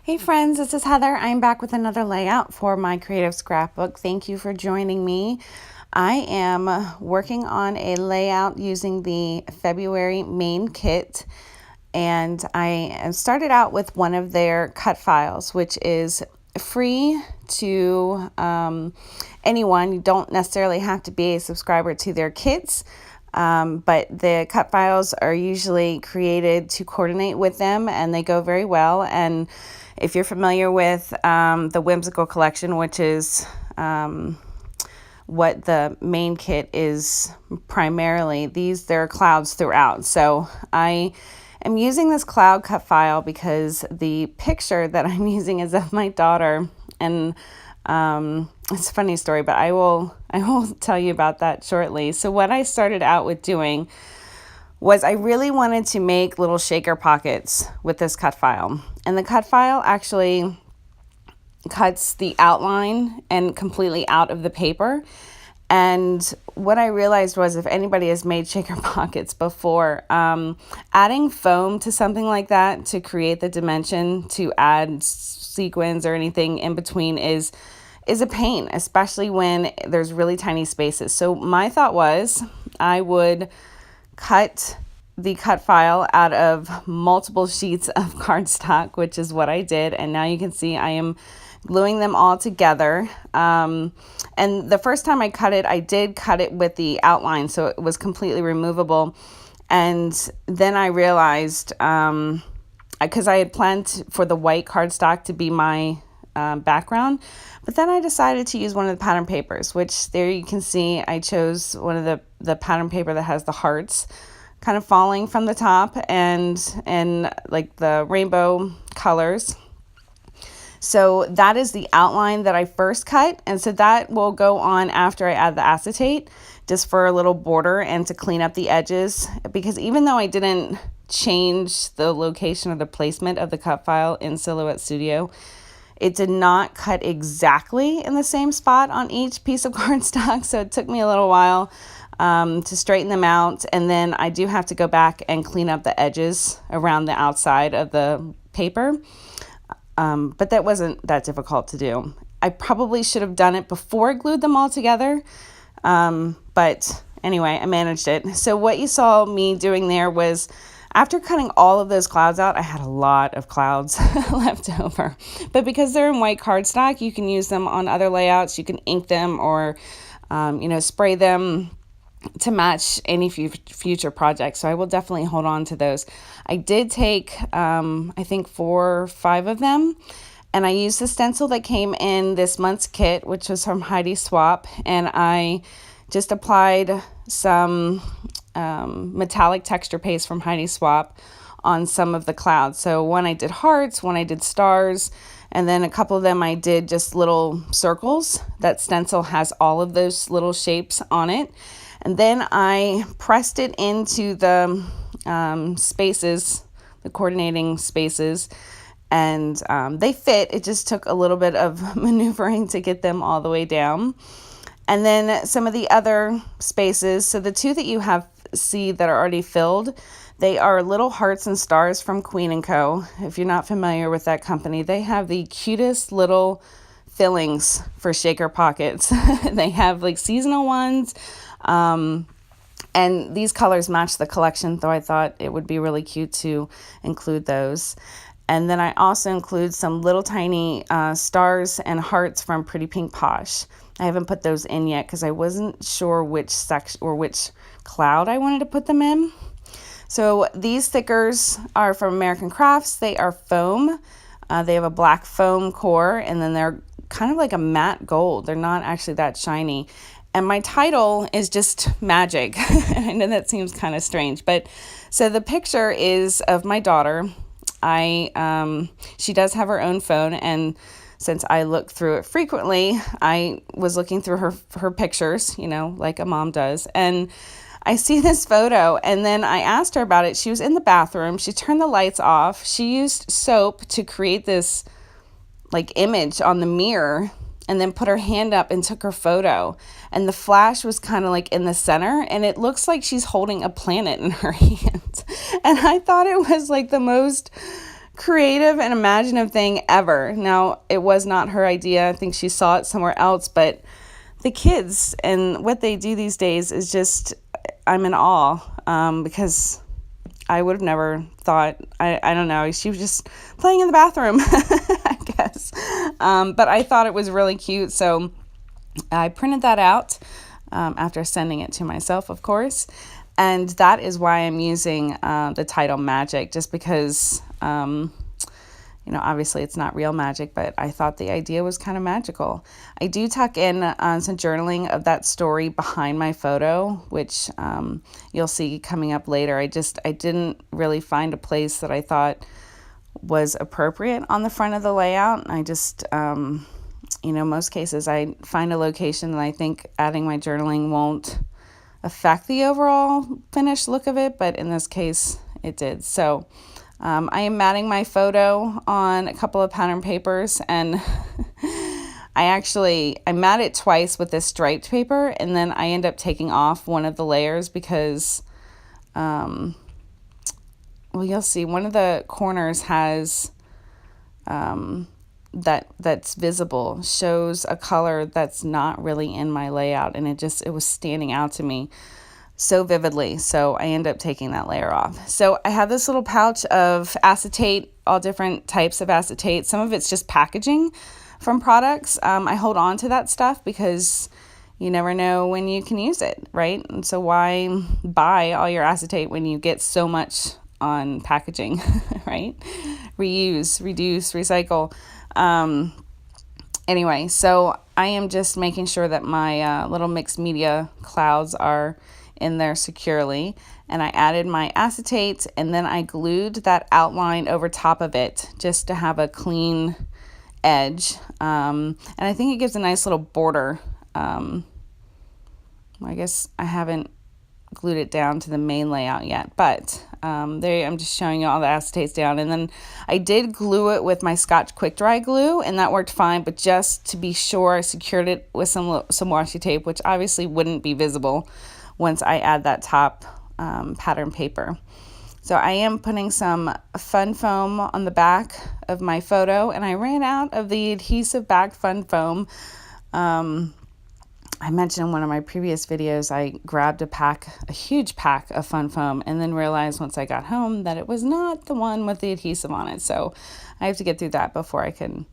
Hey friends, this is Heather. I'm back with another layout for My Creative Scrapbook. Thank you for joining me. I am working on a layout using the February main kit, and I started out with one of their cut files, which is free to anyone. You don't necessarily have to be a subscriber to their kits. But the cut files are usually created to coordinate with them, and they go very well. And if you're familiar with the Whimsical collection, which is what the main kit is primarily, there are clouds throughout. So I am using this cloud cut file because the picture that I'm using is of my daughter, and it's a funny story, but I will tell you about that shortly. So what I started out with doing was I really wanted to make little shaker pockets with this cut file. And the cut file actually cuts the outline and completely out of the paper. And what I realized was, if anybody has made shaker pockets before, adding foam to something like that to create the dimension to add sequins or anything in between is a pain, especially when there's really tiny spaces. So my thought was I would cut the cut file out of multiple sheets of cardstock, which is what I did. And now you can see I am gluing them all together. And the first time I cut it, I did cut it with the outline, so it was completely removable. And then I realized, because I had planned for the white cardstock to be my background, but then I decided to use one of the pattern papers, which there you can see I chose one of the pattern paper that has the hearts kind of falling from the top and like the rainbow colors. So that is the outline that I first cut, and so that will go on after I add the acetate, just for a little border and to clean up the edges, because even though I didn't change the location or the placement of the cut file in Silhouette Studio, it did not cut exactly in the same spot on each piece of cardstock, so it took me a little while to straighten them out. And then I do have to go back and clean up the edges around the outside of the paper. But that wasn't that difficult to do. I probably should have done it before I glued them all together. But anyway, I managed it. So what you saw me doing there was, after cutting all of those clouds out, I had a lot of clouds left over. But because they're in white cardstock, you can use them on other layouts. You can ink them or, spray them to match any future projects. So I will definitely hold on to those. I did take, I think 4 or 5 of them, and I used the stencil that came in this month's kit, which was from Heidi Swap, and I just applied some metallic texture paste from Heidi Swap on some of the clouds. So one I did hearts, one I did stars, and then a couple of them I did just little circles. That stencil has all of those little shapes on it. And then I pressed it into the spaces, the coordinating spaces, and they fit. It just took a little bit of maneuvering to get them all the way down. And then some of the other spaces, so the 2 that you see that are already filled, they are little hearts and stars from Queen & Co. If you're not familiar with that company, they have the cutest little fillings for shaker pockets. They have like seasonal ones. And these colors match the collection, though I thought it would be really cute to include those. And then I also include some little tiny stars and hearts from Pretty Pink Posh. I haven't put those in yet because I wasn't sure which section or which cloud I wanted to put them in. So these stickers are from American Crafts. They are foam. They have a black foam core, and then they're kind of like a matte gold. They're not actually that shiny. And my title is just magic. I know that seems kind of strange, but so the picture is of my daughter. She does have her own phone, and since I look through it frequently, I was looking through her pictures, like a mom does, and I see this photo, and then I asked her about it. She was in the bathroom. She turned the lights off. She used soap to create this like image on the mirror, and then put her hand up and took her photo. And the flash was kind of like in the center, and it looks like she's holding a planet in her hand. And I thought it was like the most creative and imaginative thing ever. Now, it was not her idea. I think she saw it somewhere else, but the kids and what they do these days is just, I'm in awe, because I would have never thought, I don't know, she was just playing in the bathroom, I guess. But I thought it was really cute, so I printed that out after sending it to myself, of course. And that is why I'm using the title Magic, just because, obviously it's not real magic, but I thought the idea was kind of magical. I do tuck in some journaling of that story behind my photo, which you'll see coming up later. I didn't really find a place that I thought was appropriate on the front of the layout. I just, most cases I find a location that I think adding my journaling won't affect the overall finished look of it, but in this case it did. So I am matting my photo on a couple of pattern papers, and I mat it twice with this striped paper, and then I end up taking off one of the layers because you'll see one of the corners has that's visible, shows a color that's not really in my layout, and it was standing out to me so vividly, so I end up taking that layer off. So I have this little pouch of acetate, all different types of acetate. Some of it's just packaging from products. I hold on to that stuff because you never know when you can use it, right? And so why buy all your acetate when you get so much on packaging, right? Reuse, reduce, recycle. Anyway, so I am just making sure that my little mixed media clouds are in there securely, and I added my acetate, and then I glued that outline over top of it just to have a clean edge, and I think it gives a nice little border. I guess I haven't glued it down to the main layout yet, but there I'm just showing you all the acetates down, and then I did glue it with my Scotch Quick Dry glue, and that worked fine, but just to be sure I secured it with some washi tape, which obviously wouldn't be visible once I add that top pattern paper. So I am putting some fun foam on the back of my photo, and I ran out of the adhesive back fun foam. I mentioned in one of my previous videos, I grabbed a huge pack of fun foam, and then realized once I got home that it was not the one with the adhesive on it. So I have to get through that before I can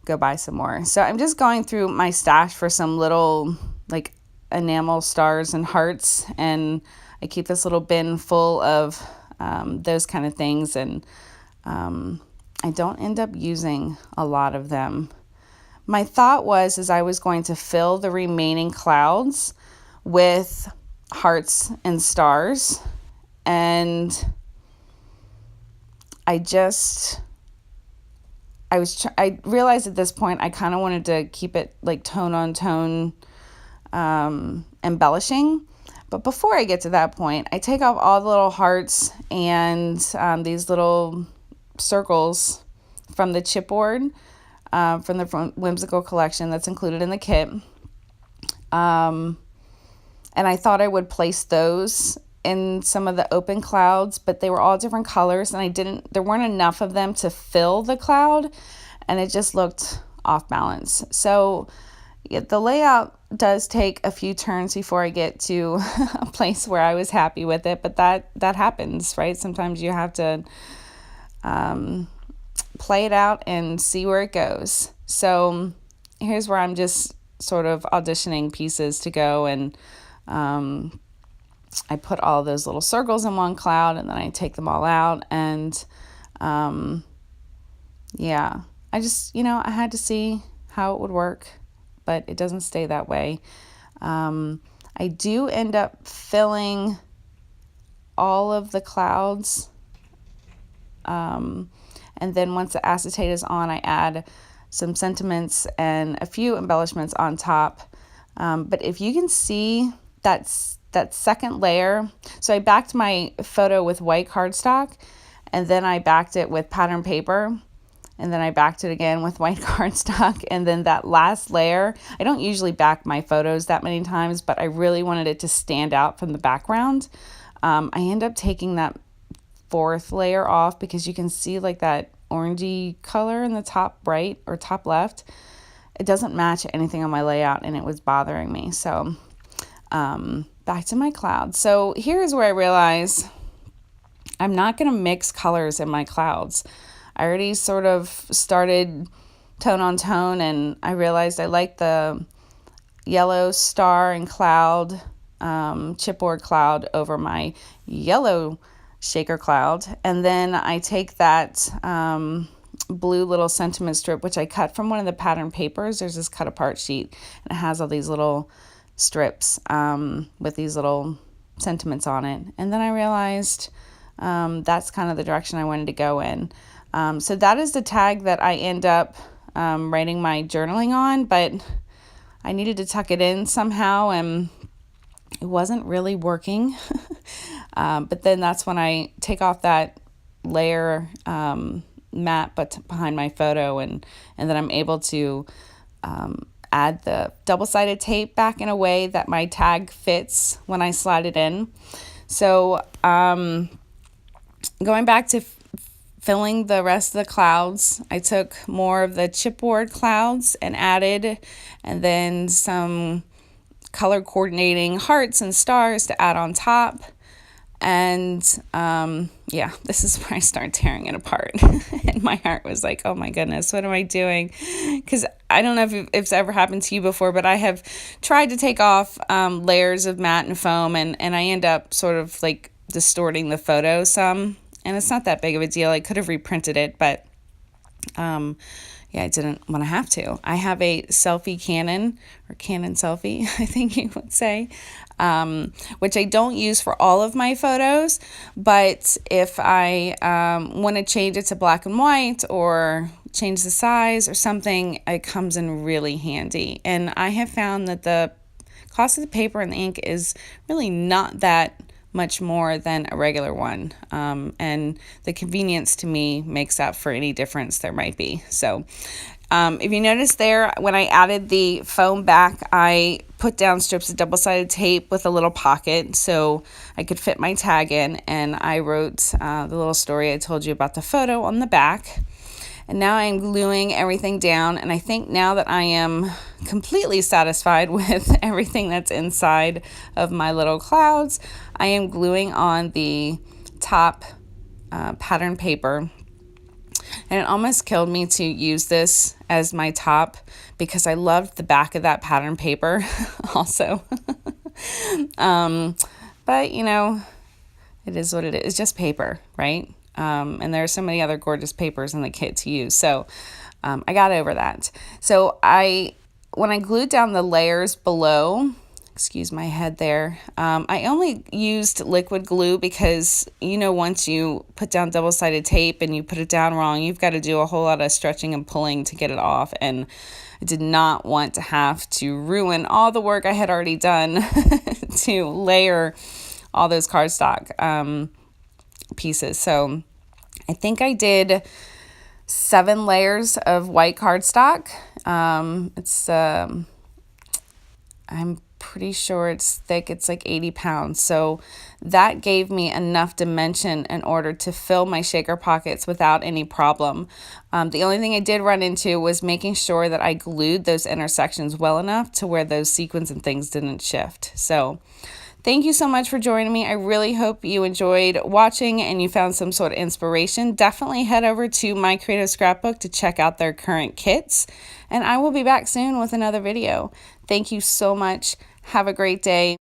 go buy some more. So I'm just going through my stash for some little like enamel stars and hearts, and I keep this little bin full of those kind of things, and I don't end up using a lot of them. My thought was I was going to fill the remaining clouds with hearts and stars, and I realized at this point I kind of wanted to keep it like tone on tone embellishing. But before I get to that point, I take off all the little hearts and these little circles from the chipboard from the Whimsical collection that's included in the kit. And I thought I would place those in some of the open clouds, but they were all different colors, and there weren't enough of them to fill the cloud, and it just looked off balance. So the layout does take a few turns before I get to a place where I was happy with it, but that happens, right? Sometimes you have to play it out and see where it goes. So here's where I'm just sort of auditioning pieces to go, and I put all those little circles in one cloud, and then I take them all out, and I just, I had to see how it would work, but it doesn't stay that way. I do end up filling all of the clouds, and then once the acetate is on, I add some sentiments and a few embellishments on top. But if you can see that second layer, so I backed my photo with white cardstock, and then I backed it with pattern paper, and then I backed it again with white cardstock, and then that last layer, I don't usually back my photos that many times, but I really wanted it to stand out from the background. I end up taking that fourth layer off because you can see like that orangey color in the top right or top left. It doesn't match anything on my layout and it was bothering me. So back to my clouds. So here's where I realize I'm not going to mix colors in my clouds. I already sort of started tone on tone, and I realized I like the yellow star and cloud, chipboard cloud over my yellow shaker cloud. And then I take that blue little sentiment strip, which I cut from one of the pattern papers. There's this cut apart sheet, and it has all these little strips with these little sentiments on it. And then I realized that's kind of the direction I wanted to go in. So that is the tag that I end up writing my journaling on, but I needed to tuck it in somehow and it wasn't really working. But then that's when I take off that layer mat but behind my photo, and then I'm able to add the double-sided tape back in a way that my tag fits when I slide it in. So going back to filling the rest of the clouds, I took more of the chipboard clouds and added, and then some color coordinating hearts and stars to add on top. And yeah, this is where I started tearing it apart. And my heart was like, oh my goodness, what am I doing? Because I don't know if it's ever happened to you before, but I have tried to take off layers of matte and foam, and I end up sort of like distorting the photo some. And it's not that big of a deal. I could have reprinted it, but yeah, I didn't want to have to. I have a selfie Canon, or Canon selfie, I think you would say, which I don't use for all of my photos. But if I want to change it to black and white or change the size or something, it comes in really handy. And I have found that the cost of the paper and the ink is really not that much more than a regular one. And the convenience to me makes up for any difference there might be. So if you notice there, when I added the foam back, I put down strips of double-sided tape with a little pocket so I could fit my tag in, and I wrote the little story I told you about the photo on the back. And now I'm gluing everything down, and I think now that I am completely satisfied with everything that's inside of my little clouds, I am gluing on the top pattern paper. And it almost killed me to use this as my top because I loved the back of that pattern paper also. But, you know, it is what it is. It's just paper, right? And there are so many other gorgeous papers in the kit to use. So I got over that. So when I glued down the layers below, excuse my head there, I only used liquid glue because, you know, once you put down double-sided tape and you put it down wrong, you've got to do a whole lot of stretching and pulling to get it off. And I did not want to have to ruin all the work I had already done to layer all those cardstock pieces. So I think I did 7 layers of white cardstock. I'm pretty sure it's thick. It's like 80 pounds. So that gave me enough dimension in order to fill my shaker pockets without any problem. The only thing I did run into was making sure that I glued those intersections well enough to where those sequins and things didn't shift. So thank you so much for joining me. I really hope you enjoyed watching and you found some sort of inspiration. Definitely head over to My Creative Scrapbook to check out their current kits. And I will be back soon with another video. Thank you so much. Have a great day.